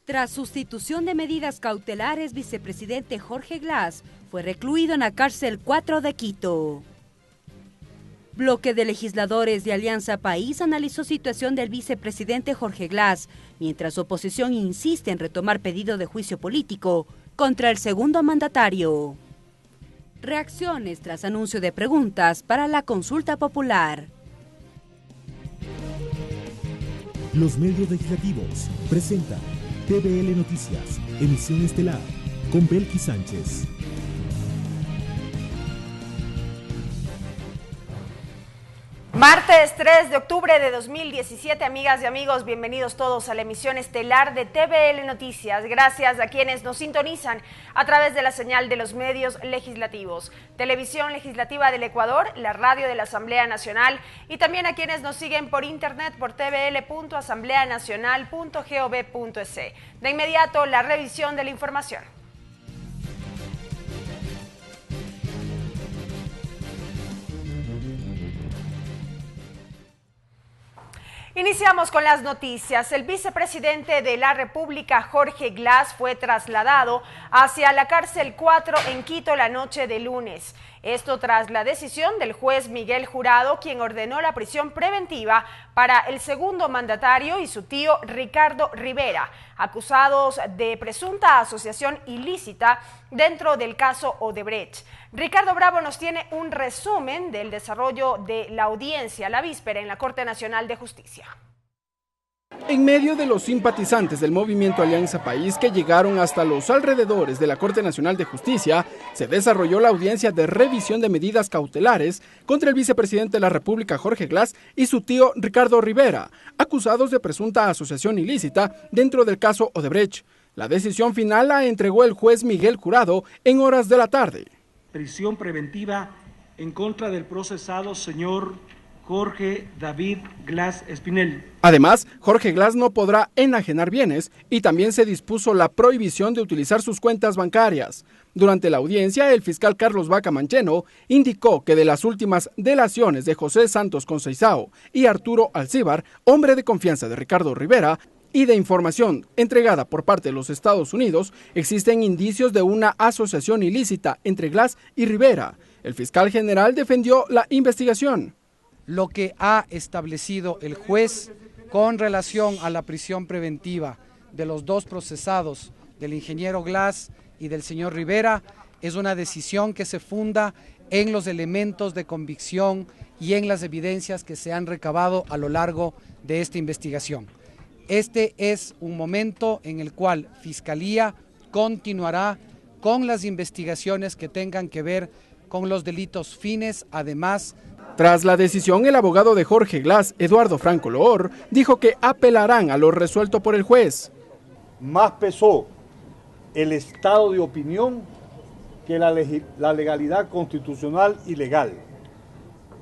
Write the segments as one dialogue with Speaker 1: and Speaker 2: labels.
Speaker 1: Tras sustitución de medidas cautelares, vicepresidente Jorge Glass fue recluido en la cárcel 4 de Quito. Bloque de legisladores de Alianza País analizó situación del vicepresidente Jorge Glass, mientras oposición insiste en retomar pedido de juicio político contra el segundo mandatario. Reacciones tras anuncio de preguntas para la consulta popular.
Speaker 2: Los medios legislativos presentan TVL Noticias, emisión estelar, con Belkis Sánchez.
Speaker 3: Martes 3 de octubre de 2017, amigas y amigos, bienvenidos todos a la emisión estelar de TVL Noticias. Gracias a quienes nos sintonizan a través de la señal de los medios legislativos, Televisión Legislativa del Ecuador, la radio de la Asamblea Nacional y también a quienes nos siguen por internet por tvl.asambleanacional.gov.es. De inmediato, la revisión de la información. Iniciamos con las noticias. El vicepresidente de la República, Jorge Glass, fue trasladado hacia la cárcel 4 en Quito la noche de lunes. Esto tras la decisión del juez Miguel Jurado, quien ordenó la prisión preventiva para el segundo mandatario y su tío Ricardo Rivera, acusados de presunta asociación ilícita dentro del caso Odebrecht. Ricardo Bravo nos tiene un resumen del desarrollo de la audiencia la víspera en la Corte Nacional de Justicia.
Speaker 4: En medio de los simpatizantes del movimiento Alianza País que llegaron hasta los alrededores de la Corte Nacional de Justicia, se desarrolló la audiencia de revisión de medidas cautelares contra el vicepresidente de la República, Jorge Glass, y su tío Ricardo Rivera, acusados de presunta asociación ilícita dentro del caso Odebrecht. La decisión final la entregó el juez Miguel Jurado en horas de la tarde.
Speaker 5: Prisión preventiva en contra del procesado señor Jorge David Glass Espinel.
Speaker 4: Además, Jorge Glass no podrá enajenar bienes y también se dispuso la prohibición de utilizar sus cuentas bancarias. Durante la audiencia, el fiscal Carlos Vaca Mancheno indicó que de las últimas delaciones de José Santos Conceizao y Arturo Alcíbar, hombre de confianza de Ricardo Rivera, y de información entregada por parte de los Estados Unidos, existen indicios de una asociación ilícita entre Glass y Rivera. El fiscal general defendió la investigación.
Speaker 6: Lo que ha establecido el juez con relación a la prisión preventiva de los dos procesados, del ingeniero Glass y del señor Rivera, es una decisión que se funda en los elementos de convicción y en las evidencias que se han recabado a lo largo de esta investigación. Este es un momento en el cual Fiscalía continuará con las investigaciones que tengan que ver con los delitos fines, además.
Speaker 4: Tras la decisión, el abogado de Jorge Glass, Eduardo Franco Loor, dijo que apelarán a lo resuelto por el juez.
Speaker 7: Más pesó el estado de opinión que la legalidad constitucional y legal.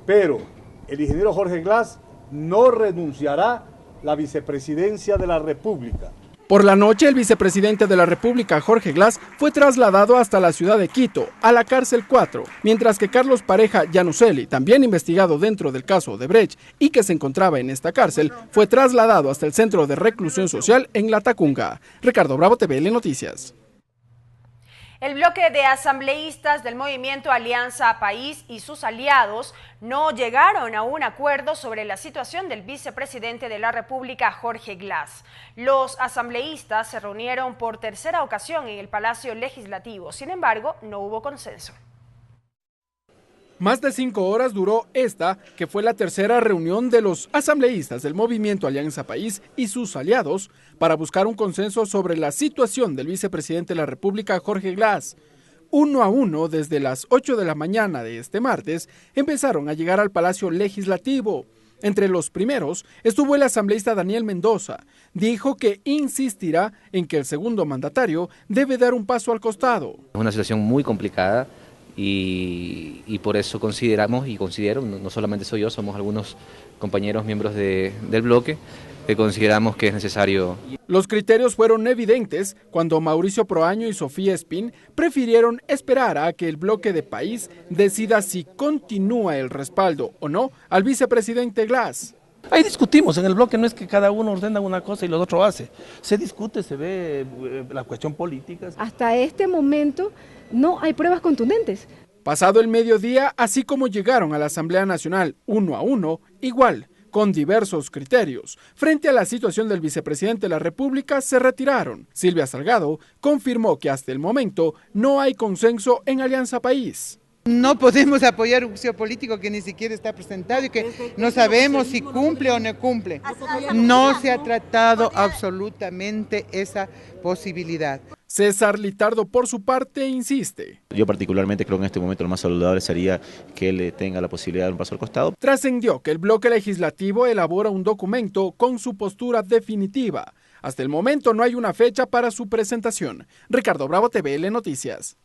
Speaker 7: Pero el ingeniero Jorge Glass no renunciará la vicepresidencia de la República.
Speaker 4: Por la noche, el vicepresidente de la República, Jorge Glass, fue trasladado hasta la ciudad de Quito, a la cárcel 4, mientras que Carlos Pareja Yanuseli, también investigado dentro del caso Odebrecht y que se encontraba en esta cárcel, fue trasladado hasta el Centro de Reclusión Social en La Tacunga. Ricardo Bravo, TVL Noticias.
Speaker 3: El bloque de asambleístas del movimiento Alianza País y sus aliados no llegaron a un acuerdo sobre la situación del vicepresidente de la República, Jorge Glass. Los asambleístas se reunieron por tercera ocasión en el Palacio Legislativo, sin embargo, no hubo consenso.
Speaker 4: Más de 5 horas duró esta, que fue la tercera reunión de los asambleístas del movimiento Alianza País y sus aliados para buscar un consenso sobre la situación del vicepresidente de la República, Jorge Glass. Uno a uno, desde las 8 de la mañana de este martes, empezaron a llegar al Palacio Legislativo. Entre los primeros estuvo el asambleísta Daniel Mendoza. Dijo que insistirá en que el segundo mandatario debe dar un paso al costado.
Speaker 8: Es una situación muy complicada. Y por eso consideramos y considero, no solamente soy yo, somos algunos compañeros miembros del bloque, que consideramos que es necesario.
Speaker 4: Los criterios fueron evidentes cuando Mauricio Proaño y Sofía Espín prefirieron esperar a que el bloque de País decida si continúa el respaldo o no al vicepresidente Glass.
Speaker 9: Ahí discutimos, en el bloque no es que cada uno ordena una cosa y lo otro hace. Se discute, se ve la cuestión política.
Speaker 10: Hasta este momento no hay pruebas contundentes.
Speaker 4: Pasado el mediodía, así como llegaron a la Asamblea Nacional 1 a 1, igual, con diversos criterios, frente a la situación del vicepresidente de la República, se retiraron. Silvia Salgado confirmó que hasta el momento no hay consenso en Alianza País.
Speaker 11: No podemos apoyar un juicio político que ni siquiera está presentado y que no sabemos si cumple o no cumple. No se ha tratado absolutamente esa posibilidad.
Speaker 4: César Litardo, por su parte, insiste.
Speaker 12: Yo particularmente creo que en este momento lo más saludable sería que él tenga la posibilidad de dar un paso al costado.
Speaker 4: Trascendió que el bloque legislativo elabora un documento con su postura definitiva. Hasta el momento no hay una fecha para su presentación. Ricardo Bravo, TVL Noticias.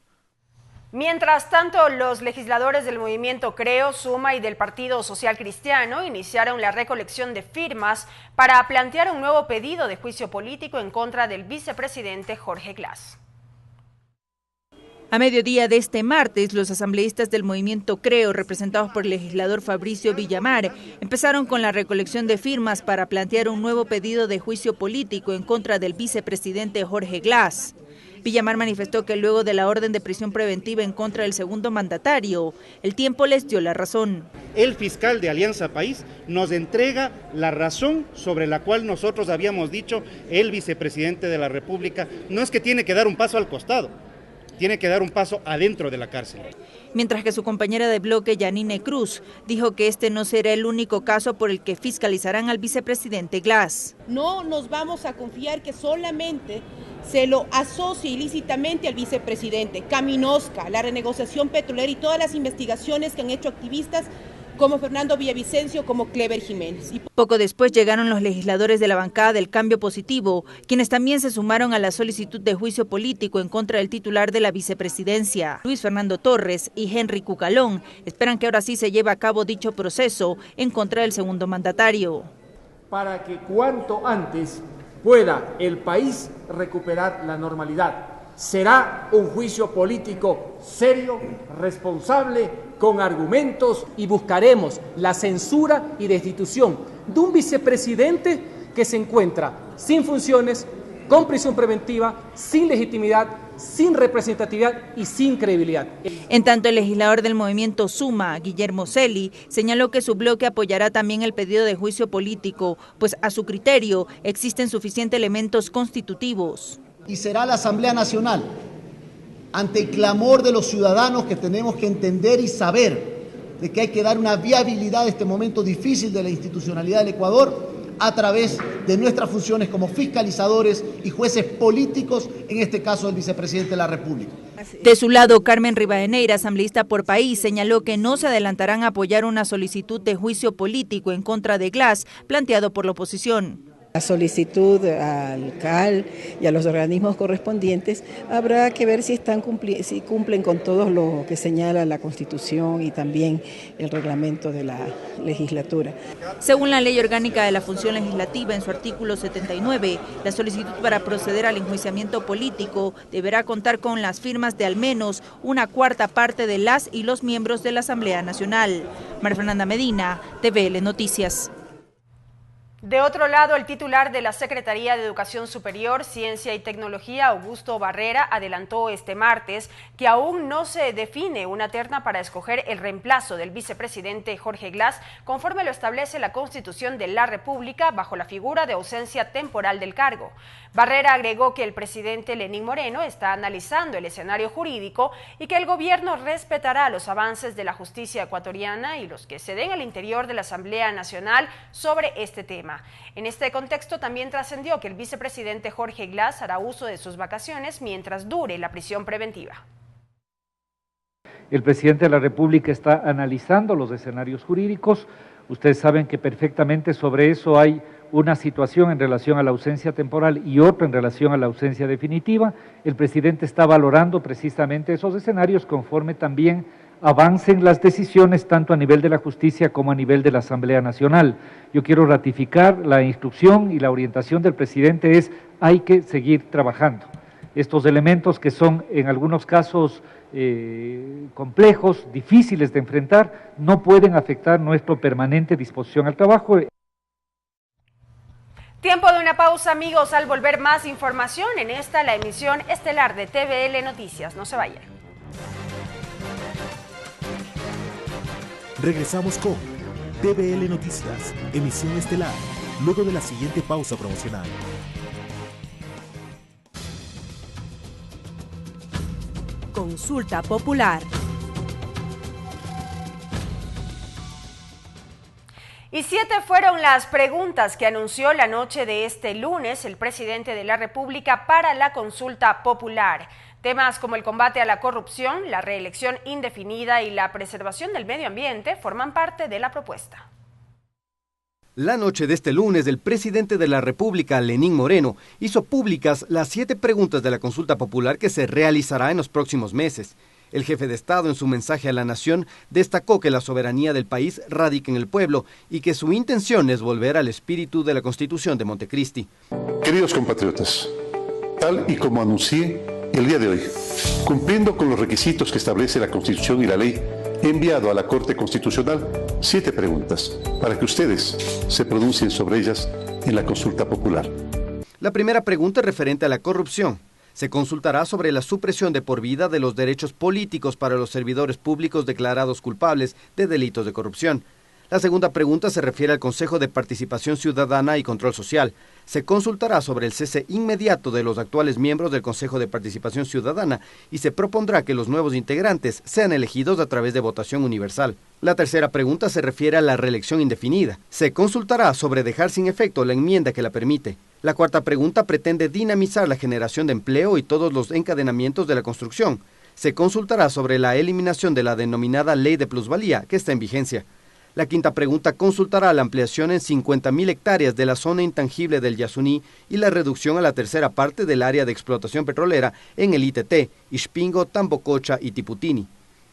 Speaker 3: Mientras tanto, los legisladores del movimiento Creo, Suma y del Partido Social Cristiano iniciaron la recolección de firmas para plantear un nuevo pedido de juicio político en contra del vicepresidente Jorge Glass.
Speaker 13: A mediodía de este martes, los asambleístas del movimiento Creo, representados por el legislador Fabricio Villamar, empezaron con la recolección de firmas para plantear un nuevo pedido de juicio político en contra del vicepresidente Jorge Glass. Villamar manifestó que luego de la orden de prisión preventiva en contra del segundo mandatario, el tiempo les dio la razón.
Speaker 14: El fiscal de Alianza País nos entrega la razón sobre la cual nosotros habíamos dicho el vicepresidente de la República no es que tiene que dar un paso al costado, tiene que dar un paso adentro de la cárcel.
Speaker 13: Mientras que su compañera de bloque, Yanine Cruz, dijo que este no será el único caso por el que fiscalizarán al vicepresidente Glass.
Speaker 15: No nos vamos a confiar que solamente se lo asocie ilícitamente al vicepresidente. Caminosca, la renegociación petrolera y todas las investigaciones que han hecho activistas como Fernando Villavicencio, como Clever Jiménez.
Speaker 13: Poco después llegaron los legisladores de la bancada del Cambio Positivo, quienes también se sumaron a la solicitud de juicio político en contra del titular de la vicepresidencia. Luis Fernando Torres y Henry Cucalón esperan que ahora sí se lleve a cabo dicho proceso en contra del segundo mandatario.
Speaker 16: Para que cuanto antes pueda el país recuperar la normalidad. Será un juicio político serio, responsable, con argumentos, y buscaremos la censura y destitución de un vicepresidente que se encuentra sin funciones, con prisión preventiva, sin legitimidad, sin representatividad y sin credibilidad.
Speaker 13: En tanto, el legislador del movimiento Suma, Guillermo Celi, señaló que su bloque apoyará también el pedido de juicio político, pues a su criterio existen suficientes elementos constitutivos.
Speaker 17: Y será la Asamblea Nacional, ante el clamor de los ciudadanos, que tenemos que entender y saber de que hay que dar una viabilidad a este momento difícil de la institucionalidad del Ecuador a través de nuestras funciones como fiscalizadores y jueces políticos, en este caso el vicepresidente de la República.
Speaker 13: De su lado, Carmen Rivadeneira, asambleísta por País, señaló que no se adelantarán a apoyar una solicitud de juicio político en contra de Glass planteado por la oposición.
Speaker 18: La solicitud al CAL y a los organismos correspondientes habrá que ver si cumplen con todo lo que señala la Constitución y también el reglamento de la legislatura.
Speaker 13: Según la Ley Orgánica de la Función Legislativa, en su artículo 79, la solicitud para proceder al enjuiciamiento político deberá contar con las firmas de al menos una cuarta parte de las y los miembros de la Asamblea Nacional. María Fernanda Medina, TVL Noticias.
Speaker 3: De otro lado, el titular de la Secretaría de Educación Superior, Ciencia y Tecnología, Augusto Barrera, adelantó este martes que aún no se define una terna para escoger el reemplazo del vicepresidente Jorge Glass, conforme lo establece la Constitución de la República, bajo la figura de ausencia temporal del cargo. Barrera agregó que el presidente Lenín Moreno está analizando el escenario jurídico y que el gobierno respetará los avances de la justicia ecuatoriana y los que se den al interior de la Asamblea Nacional sobre este tema. En este contexto también trascendió que el vicepresidente Jorge Glass hará uso de sus vacaciones mientras dure la prisión preventiva.
Speaker 19: El presidente de la República está analizando los escenarios jurídicos. Ustedes saben que perfectamente sobre eso hay una situación en relación a la ausencia temporal y otra en relación a la ausencia definitiva. El presidente está valorando precisamente esos escenarios conforme también avancen las decisiones tanto a nivel de la justicia como a nivel de la Asamblea Nacional. Yo quiero ratificar la instrucción y la orientación del presidente es: hay que seguir trabajando. Estos elementos que son en algunos casos complejos, difíciles de enfrentar, no pueden afectar nuestra permanente disposición al trabajo.
Speaker 3: Tiempo de una pausa, amigos. Al volver, más información en esta, la emisión estelar de TVL Noticias. No se vayan.
Speaker 2: Regresamos con TVL Noticias, emisión estelar, luego de la siguiente pausa promocional.
Speaker 1: Consulta popular.
Speaker 3: Y 7 fueron las preguntas que anunció la noche de este lunes el presidente de la República para la consulta popular. Temas como el combate a la corrupción, la reelección indefinida y la preservación del medio ambiente forman parte de la propuesta.
Speaker 20: La noche de este lunes, el presidente de la República, Lenín Moreno, hizo públicas las 7 preguntas de la consulta popular que se realizará en los próximos meses. El jefe de Estado, en su mensaje a la nación, destacó que la soberanía del país radica en el pueblo y que su intención es volver al espíritu de la Constitución de Montecristi.
Speaker 21: Queridos compatriotas, tal y como anuncié el día de hoy, cumpliendo con los requisitos que establece la Constitución y la ley, he enviado a la Corte Constitucional 7 preguntas para que ustedes se pronuncien sobre ellas en la consulta popular.
Speaker 20: La primera pregunta es referente a la corrupción. Se consultará sobre la supresión de por vida de los derechos políticos para los servidores públicos declarados culpables de delitos de corrupción. La segunda pregunta se refiere al Consejo de Participación Ciudadana y Control Social. Se consultará sobre el cese inmediato de los actuales miembros del Consejo de Participación Ciudadana y se propondrá que los nuevos integrantes sean elegidos a través de votación universal. La tercera pregunta se refiere a la reelección indefinida. Se consultará sobre dejar sin efecto la enmienda que la permite. La cuarta pregunta pretende dinamizar la generación de empleo y todos los encadenamientos de la construcción. Se consultará sobre la eliminación de la denominada Ley de Plusvalía, que está en vigencia. La quinta pregunta consultará la ampliación en 50.000 hectáreas de la zona intangible del Yasuní y la reducción a la tercera parte del área de explotación petrolera en el ITT, Ixpingo, Tambococha y Tiputini.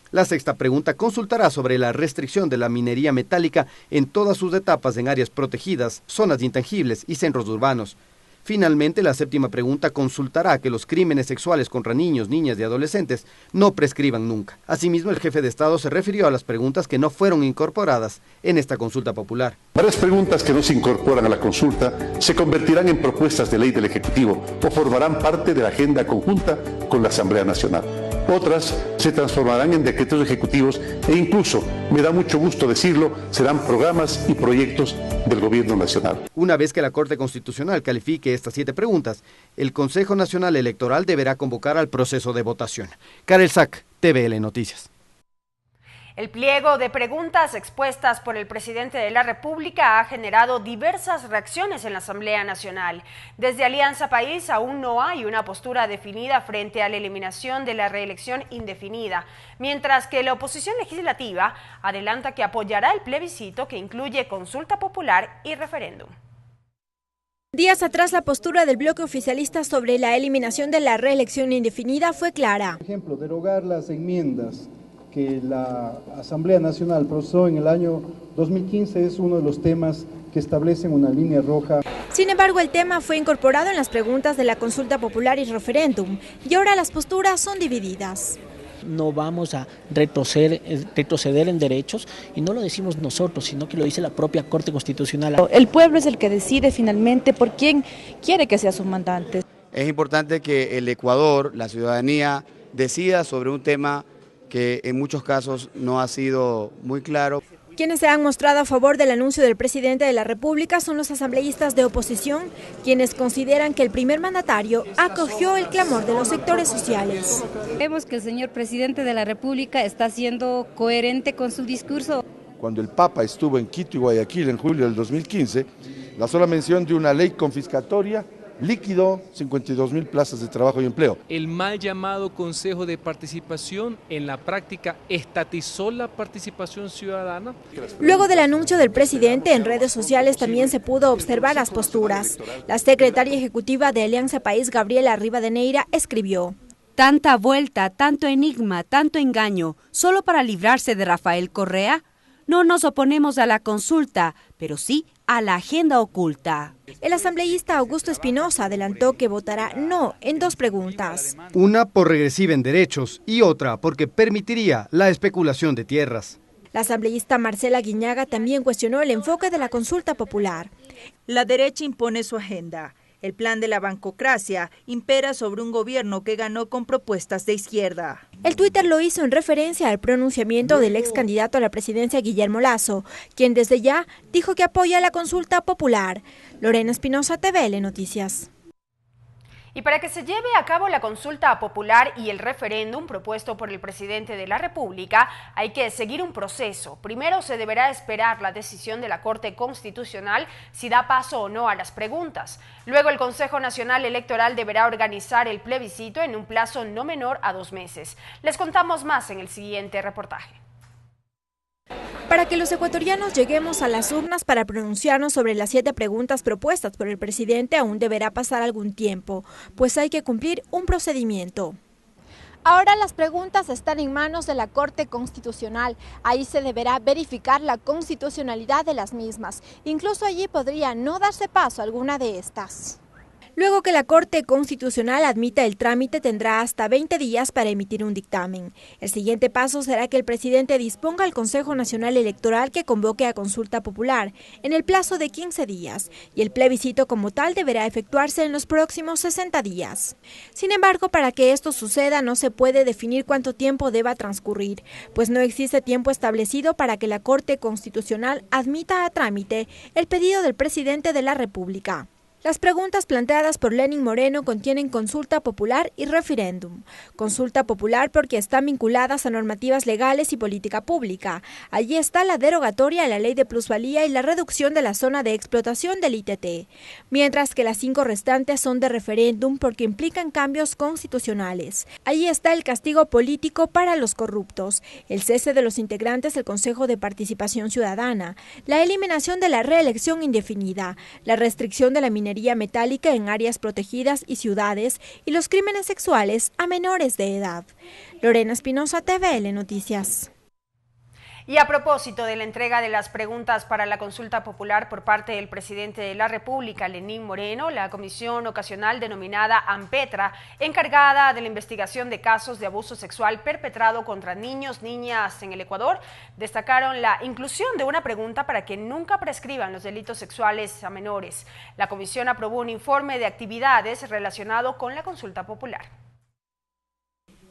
Speaker 20: La sexta pregunta consultará sobre la restricción de la minería metálica en todas sus etapas en áreas protegidas, zonas intangibles y centros urbanos. Finalmente, la séptima pregunta consultará que los crímenes sexuales contra niños, niñas y adolescentes no prescriban nunca. Asimismo, el jefe de Estado se refirió a las preguntas que no fueron incorporadas en esta consulta popular.
Speaker 21: Varias preguntas que no se incorporan a la consulta se convertirán en propuestas de ley del Ejecutivo o formarán parte de la agenda conjunta con la Asamblea Nacional. Otras se transformarán en decretos ejecutivos e incluso, me da mucho gusto decirlo, serán programas y proyectos del Gobierno Nacional.
Speaker 20: Una vez que la Corte Constitucional califique estas 7 preguntas, el Consejo Nacional Electoral deberá convocar al proceso de votación. Karel Sack, TVL Noticias.
Speaker 3: El pliego de preguntas expuestas por el presidente de la República ha generado diversas reacciones en la Asamblea Nacional. Desde Alianza País aún no hay una postura definida frente a la eliminación de la reelección indefinida, mientras que la oposición legislativa adelanta que apoyará el plebiscito que incluye consulta popular y referéndum.
Speaker 22: Días atrás, la postura del bloque oficialista sobre la eliminación de la reelección indefinida fue clara.
Speaker 23: Por ejemplo, derogar las enmiendas que la Asamblea Nacional procesó en el año 2015 es uno de los temas que establecen una línea roja.
Speaker 22: Sin embargo, el tema fue incorporado en las preguntas de la consulta popular y referéndum, y ahora las posturas son divididas.
Speaker 24: No vamos a retroceder en derechos, y no lo decimos nosotros, sino que lo dice la propia Corte Constitucional.
Speaker 25: El pueblo es el que decide finalmente por quién quiere que sea su mandante.
Speaker 26: Es importante que el Ecuador, la ciudadanía, decida sobre un tema que en muchos casos no ha sido muy claro.
Speaker 22: Quienes se han mostrado a favor del anuncio del presidente de la República son los asambleístas de oposición, quienes consideran que el primer mandatario acogió el clamor de los sectores sociales.
Speaker 27: Vemos que el señor presidente de la República está siendo coherente con su discurso.
Speaker 28: Cuando el Papa estuvo en Quito y Guayaquil en julio del 2015, la sola mención de una ley confiscatoria liquidó 52.000 plazas de trabajo y empleo.
Speaker 29: El mal llamado Consejo de Participación en la práctica estatizó la participación ciudadana.
Speaker 22: Luego del anuncio del presidente, en redes sociales también se pudo observar las posturas. La secretaria ejecutiva de Alianza País, Gabriela Rivadeneira, escribió:
Speaker 1: Tanta vuelta, tanto enigma, tanto engaño, ¿solo para librarse de Rafael Correa? No nos oponemos a la consulta, pero sí a la agenda oculta.
Speaker 22: El asambleísta Augusto Espinosa adelantó que votará no en 2 preguntas.
Speaker 20: Una por regresiva en derechos y otra porque permitiría la especulación de tierras.
Speaker 22: La asambleísta Marcela Guiñaga también cuestionó el enfoque de la consulta popular.
Speaker 13: La derecha impone su agenda. El plan de la bancocracia impera sobre un gobierno que ganó con propuestas de izquierda.
Speaker 22: El Twitter lo hizo en referencia al pronunciamiento del ex candidato a la presidencia Guillermo Lasso, quien desde ya dijo que apoya la consulta popular. Lorena Espinosa, TVL Noticias.
Speaker 3: Y para que se lleve a cabo la consulta popular y el referéndum propuesto por el presidente de la República, hay que seguir un proceso. Primero se deberá esperar la decisión de la Corte Constitucional si da paso o no a las preguntas. Luego el Consejo Nacional Electoral deberá organizar el plebiscito en un plazo no menor a 2 meses. Les contamos más en el siguiente reportaje.
Speaker 22: Para que los ecuatorianos lleguemos a las urnas para pronunciarnos sobre las 7 preguntas propuestas por el presidente, aún deberá pasar algún tiempo, pues hay que cumplir un procedimiento. Ahora las preguntas están en manos de la Corte Constitucional. Ahí se deberá verificar la constitucionalidad de las mismas. Incluso allí podría no darse paso a alguna de estas. Luego que la Corte Constitucional admita el trámite, tendrá hasta 20 días para emitir un dictamen. El siguiente paso será que el presidente disponga al Consejo Nacional Electoral que convoque a consulta popular en el plazo de 15 días y el plebiscito como tal deberá efectuarse en los próximos 60 días. Sin embargo, para que esto suceda no se puede definir cuánto tiempo deba transcurrir, pues no existe tiempo establecido para que la Corte Constitucional admita a trámite el pedido del presidente de la República. Las preguntas planteadas por Lenín Moreno contienen consulta popular y referéndum. Consulta popular porque están vinculadas a normativas legales y política pública. Allí está la derogatoria a la ley de plusvalía y la reducción de la zona de explotación del ITT. Mientras que las 5 restantes son de referéndum porque implican cambios constitucionales. Allí está el castigo político para los corruptos, el cese de los integrantes del Consejo de Participación Ciudadana, la eliminación de la reelección indefinida, la restricción de la minería metálica en áreas protegidas y ciudades y los crímenes sexuales a menores de edad. Lorena Espinosa, TVL Noticias.
Speaker 3: Y a propósito de la entrega de las preguntas para la consulta popular por parte del presidente de la República, Lenín Moreno, la comisión ocasional denominada AMPETRA, encargada de la investigación de casos de abuso sexual perpetrado contra niños, niñas en el Ecuador, destacaron la inclusión de una pregunta para que nunca prescriban los delitos sexuales a menores. La comisión aprobó un informe de actividades relacionado con la consulta popular.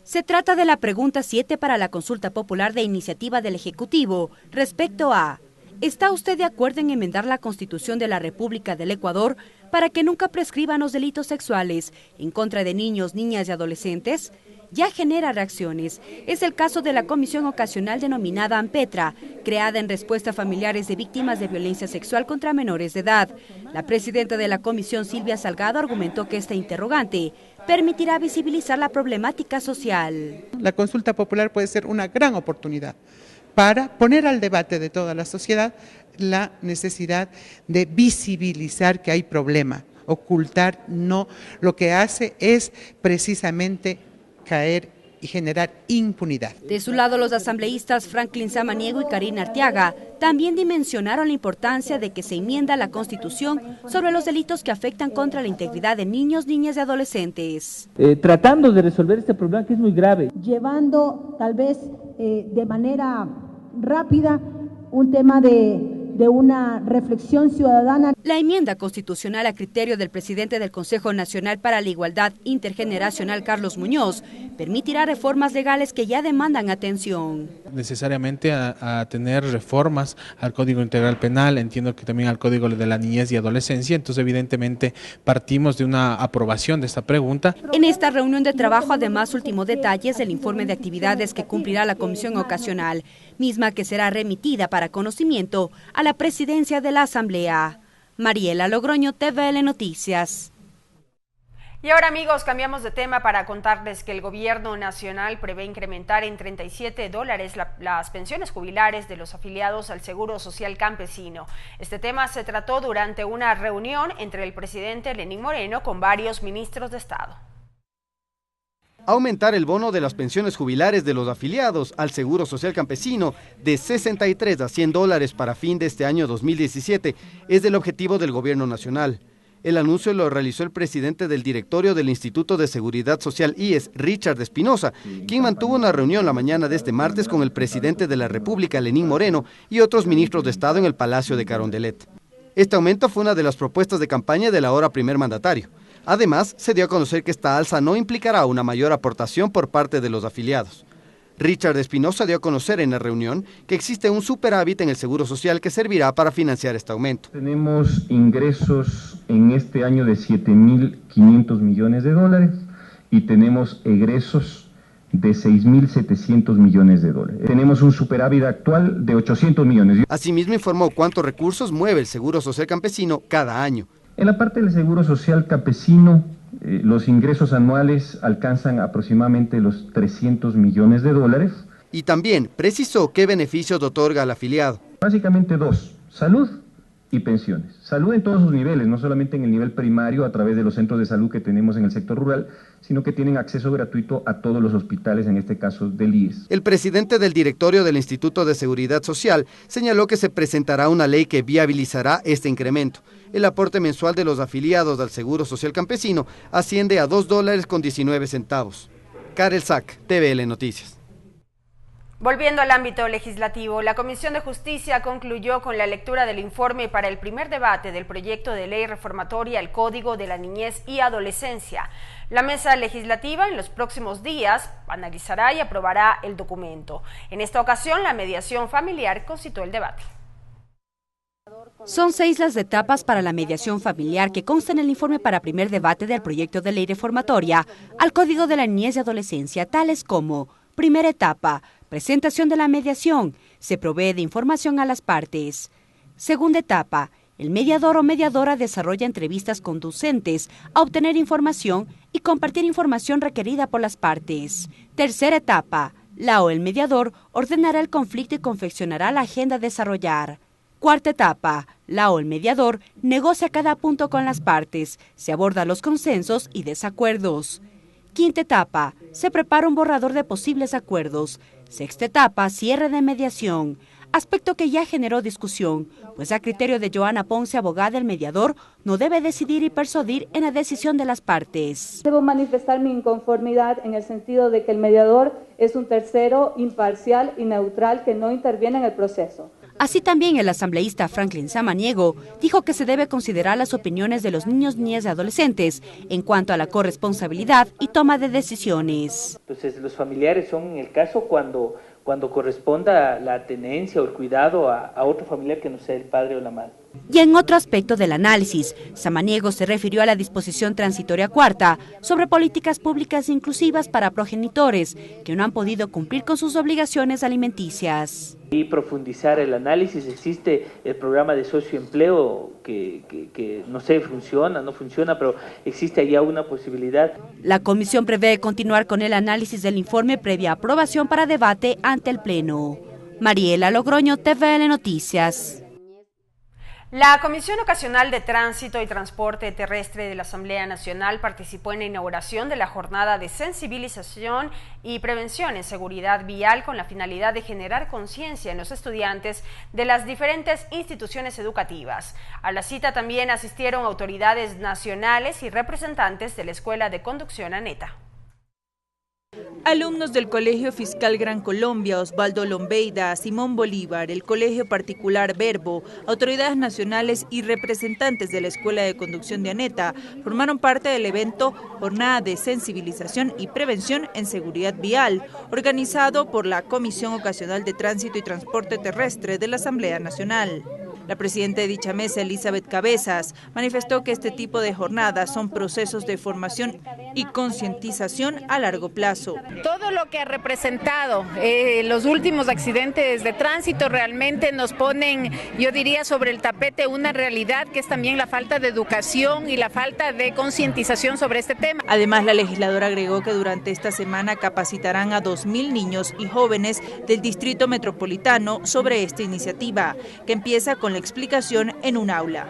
Speaker 1: Se trata de la pregunta 7 para la consulta popular de iniciativa del Ejecutivo respecto a ¿está usted de acuerdo en enmendar la Constitución de la República del Ecuador para que nunca prescriban los delitos sexuales en contra de niños, niñas y adolescentes? Ya genera reacciones. Es el caso de la comisión ocasional denominada AMPETRA, creada en respuesta a familiares de víctimas de violencia sexual contra menores de edad. La presidenta de la comisión, Silvia Salgado, argumentó que esta interrogante permitirá visibilizar la problemática social.
Speaker 4: La consulta popular puede ser una gran oportunidad para poner al debate de toda la sociedad la necesidad de visibilizar que hay problema. Ocultar no, lo que hace es precisamente caer y generar impunidad.
Speaker 1: De su lado, los asambleístas Franklin Samaniego y Karina Arteaga también dimensionaron la importancia de que se enmienda la Constitución sobre los delitos que afectan contra la integridad de niños, niñas y adolescentes.
Speaker 5: Tratando de resolver este problema que es muy grave.
Speaker 6: Llevando tal vez de manera rápida un tema de una reflexión ciudadana.
Speaker 1: La enmienda constitucional a criterio del presidente del Consejo Nacional para la Igualdad Intergeneracional, Carlos Muñoz, permitirá reformas legales que ya demandan atención.
Speaker 7: Necesariamente a tener reformas al Código Integral Penal, entiendo que también al Código de la Niñez y Adolescencia, entonces evidentemente partimos de una aprobación de esta pregunta.
Speaker 1: En esta reunión de trabajo además ultimó detalles del informe de actividades que cumplirá la comisión ocasional, misma que será remitida para conocimiento a la presidencia de la Asamblea. Mariela Logroño, TVL Noticias.
Speaker 3: Y ahora, amigos, cambiamos de tema para contarles que el gobierno nacional prevé incrementar en $37 las pensiones jubilares de los afiliados al Seguro Social Campesino. Este tema se trató durante una reunión entre el presidente Lenín Moreno con varios ministros de Estado.
Speaker 20: Aumentar el bono de las pensiones jubilares de los afiliados al Seguro Social Campesino de $63 a $100 para fin de este año 2017 es el objetivo del gobierno nacional. El anuncio lo realizó el presidente del directorio del Instituto de Seguridad Social IES, Richard Espinosa, quien mantuvo una reunión la mañana de este martes con el presidente de la República, Lenín Moreno, y otros ministros de Estado en el Palacio de Carondelet. Este aumento fue una de las propuestas de campaña del ahora primer mandatario. Además, se dio a conocer que esta alza no implicará una mayor aportación por parte de los afiliados. Richard Espinosa dio a conocer en la reunión que existe un superávit en el Seguro Social que servirá para financiar este aumento.
Speaker 8: Tenemos ingresos en este año de 7.500 millones de dólares y tenemos egresos de 6.700 millones de dólares. Tenemos un superávit actual de 800 millones.
Speaker 20: Asimismo informó cuántos recursos mueve el Seguro Social Campesino cada año.
Speaker 8: En la parte del Seguro Social Campesino, los ingresos anuales alcanzan aproximadamente los 300 millones de dólares.
Speaker 20: Y también precisó qué beneficios otorga al afiliado.
Speaker 8: Básicamente dos: salud y pensiones. Salud en todos sus niveles, no solamente en el nivel primario a través de los centros de salud que tenemos en el sector rural, sino que tienen acceso gratuito a todos los hospitales, en este caso del IES.
Speaker 20: El presidente del directorio del Instituto de Seguridad Social señaló que se presentará una ley que viabilizará este incremento. El aporte mensual de los afiliados al Seguro Social Campesino asciende a $2.19. Karel Sack, TVL Noticias.
Speaker 3: Volviendo al ámbito legislativo, la Comisión de Justicia concluyó con la lectura del informe para el primer debate del proyecto de ley reformatoria al Código de la Niñez y Adolescencia. La mesa legislativa en los próximos días analizará y aprobará el documento. En esta ocasión, la mediación familiar concitó el debate.
Speaker 1: Son 6 las etapas para la mediación familiar que constan en el informe para primer debate del proyecto de ley reformatoria al Código de la Niñez y Adolescencia, tales como: primera etapa, presentación de la mediación, se provee de información a las partes. Segunda etapa, el mediador o mediadora desarrolla entrevistas conducentes a obtener información y compartir información requerida por las partes. Tercera etapa, la o el mediador ordenará el conflicto y confeccionará la agenda a desarrollar. Cuarta etapa, la o el mediador negocia cada punto con las partes, se aborda los consensos y desacuerdos. Quinta etapa, se prepara un borrador de posibles acuerdos. Sexta etapa, cierre de mediación, aspecto que ya generó discusión, pues a criterio de Joana Ponce, abogada, el mediador no debe decidir y persuadir en la decisión de las partes.
Speaker 9: Debo manifestar mi inconformidad en el sentido de que el mediador es un tercero imparcial y neutral que no interviene en el proceso.
Speaker 1: Así también el asambleísta Franklin Samaniego dijo que se debe considerar las opiniones de los niños, niñas y adolescentes en cuanto a la corresponsabilidad y toma de decisiones.
Speaker 5: Entonces los familiares son en el caso cuando corresponda la tenencia o el cuidado a otro familiar que no sea el padre o la madre.
Speaker 1: Y en otro aspecto del análisis, Samaniego se refirió a la disposición transitoria cuarta sobre políticas públicas inclusivas para progenitores que no han podido cumplir con sus obligaciones alimenticias.
Speaker 5: Y profundizar el análisis, existe el programa de socioempleo que no sé, no funciona, pero existe allá una posibilidad.
Speaker 1: La comisión prevé continuar con el análisis del informe previa aprobación para debate ante el Pleno. Mariela Logroño, TVL Noticias.
Speaker 3: La Comisión Ocasional de Tránsito y Transporte Terrestre de la Asamblea Nacional participó en la inauguración de la jornada de sensibilización y prevención en seguridad vial con la finalidad de generar conciencia en los estudiantes de las diferentes instituciones educativas. A la cita también asistieron autoridades nacionales y representantes de la Escuela de Conducción ANETA.
Speaker 13: Alumnos del Colegio Fiscal Gran Colombia, Osvaldo Lombeida, Simón Bolívar, el Colegio Particular Verbo, autoridades nacionales y representantes de la Escuela de Conducción de ANETA formaron parte del evento Jornada de Sensibilización y Prevención en Seguridad Vial, organizado por la Comisión Ocasional de Tránsito y Transporte Terrestre de la Asamblea Nacional. La presidenta de dicha mesa, Elizabeth Cabezas, manifestó que este tipo de jornadas son procesos de formación y concientización a largo plazo.
Speaker 10: Todo lo que ha representado los últimos accidentes de tránsito realmente nos ponen, yo diría, sobre el tapete una realidad que es también la falta de educación y la falta de concientización sobre este tema.
Speaker 13: Además, la legisladora agregó que durante esta semana capacitarán a 2.000 niños y jóvenes del Distrito Metropolitano sobre esta iniciativa, que empieza con la explicación en un aula.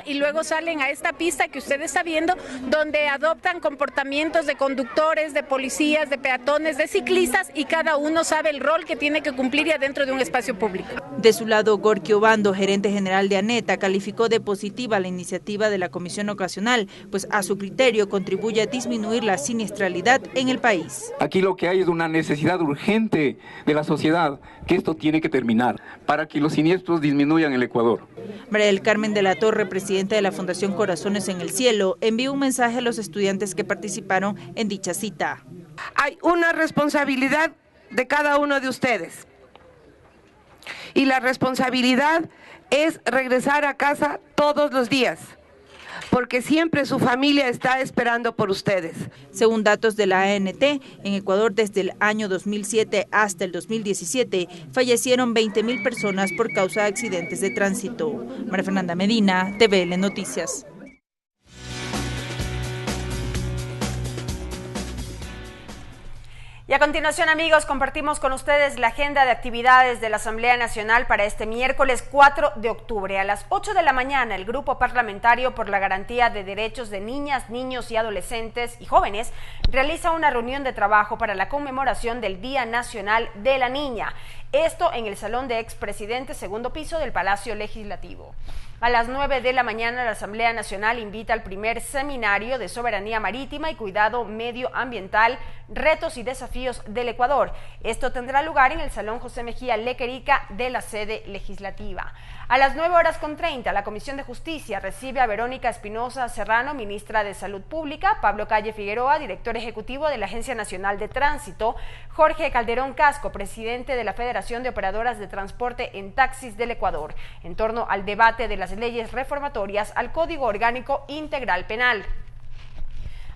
Speaker 10: Y luego salen a esta pista que usted está viendo, donde adoptan comportamientos de conductores, de policías, de peatones, de ciclistas, y cada uno sabe el rol que tiene que cumplir ya dentro de un espacio público.
Speaker 13: De su lado, Gorky Obando, gerente general de ANETA, calificó de positiva la iniciativa de la Comisión Ocasional, pues a su criterio contribuye a disminuir la siniestralidad en el país.
Speaker 2: Aquí lo que hay es una necesidad urgente de la sociedad, que esto tiene que terminar, para que los siniestros disminuyan en el Ecuador.
Speaker 13: María del Carmen de la Torre, presidenta de la Fundación Corazones en el Cielo, envió un mensaje a los estudiantes que participaron en dicha cita.
Speaker 11: Hay una responsabilidad de cada uno de ustedes. Y la responsabilidad es regresar a casa todos los días, porque siempre su familia está esperando por ustedes.
Speaker 13: Según datos de la ANT, en Ecuador desde el año 2007 hasta el 2017 fallecieron 20.000 personas por causa de accidentes de tránsito. María Fernanda Medina, TVL Noticias.
Speaker 3: Y a continuación, amigos, compartimos con ustedes la agenda de actividades de la Asamblea Nacional para este miércoles 4 de octubre. A las 8 de la mañana, el Grupo Parlamentario por la Garantía de Derechos de Niñas, Niños y Adolescentes y Jóvenes realiza una reunión de trabajo para la conmemoración del Día Nacional de la Niña. Esto en el Salón de Expresidentes, segundo piso del Palacio Legislativo. A las 9 de la mañana, la Asamblea Nacional invita al primer seminario de soberanía marítima y cuidado medioambiental, retos y desafíos del Ecuador. Esto tendrá lugar en el Salón José Mejía Lequerica de la sede legislativa. A las 9:30, la Comisión de Justicia recibe a Verónica Espinosa Serrano, ministra de Salud Pública, Pablo Calle Figueroa, director ejecutivo de la Agencia Nacional de Tránsito, Jorge Calderón Casco, presidente de la Federación de Operadoras de Transporte en Taxis del Ecuador, en torno al debate de las leyes reformatorias al Código Orgánico Integral Penal.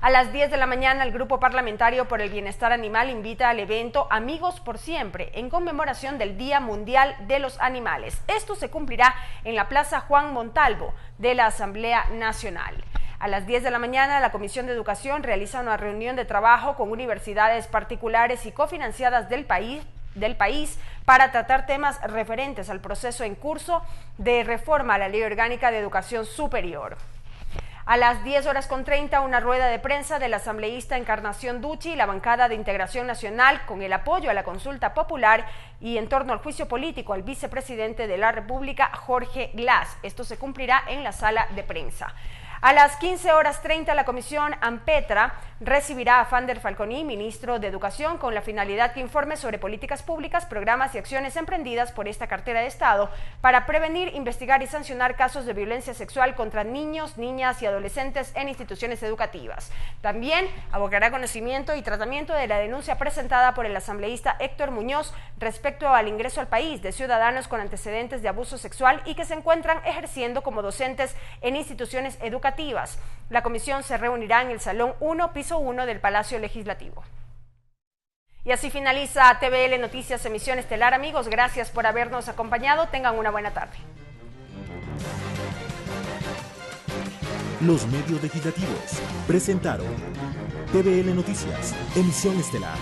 Speaker 3: A las 10 de la mañana, el Grupo Parlamentario por el Bienestar Animal invita al evento Amigos por Siempre, en conmemoración del Día Mundial de los Animales. Esto se cumplirá en la Plaza Juan Montalvo de la Asamblea Nacional. A las 10 de la mañana, la Comisión de Educación realiza una reunión de trabajo con universidades particulares y cofinanciadas del país para tratar temas referentes al proceso en curso de reforma a la Ley Orgánica de Educación Superior. A las 10:30, una rueda de prensa del asambleísta Encarnación Ducci y la bancada de Integración Nacional con el apoyo a la consulta popular y en torno al juicio político al vicepresidente de la República, Jorge Glass. Esto se cumplirá en la sala de prensa. A las 15:30, la Comisión AMPETRA recibirá a Fander Falconi, ministro de Educación, con la finalidad que informe sobre políticas públicas, programas y acciones emprendidas por esta cartera de Estado para prevenir, investigar y sancionar casos de violencia sexual contra niños, niñas y adolescentes en instituciones educativas. También abocará conocimiento y tratamiento de la denuncia presentada por el asambleísta Héctor Muñoz respecto al ingreso al país de ciudadanos con antecedentes de abuso sexual y que se encuentran ejerciendo como docentes en instituciones educativas. La comisión se reunirá en el Salón 1, piso 1 del Palacio Legislativo. Y así finaliza TVL Noticias Emisión Estelar, amigos. Gracias por habernos acompañado. Tengan una buena tarde.
Speaker 12: Los medios legislativos presentaron TVL Noticias Emisión Estelar.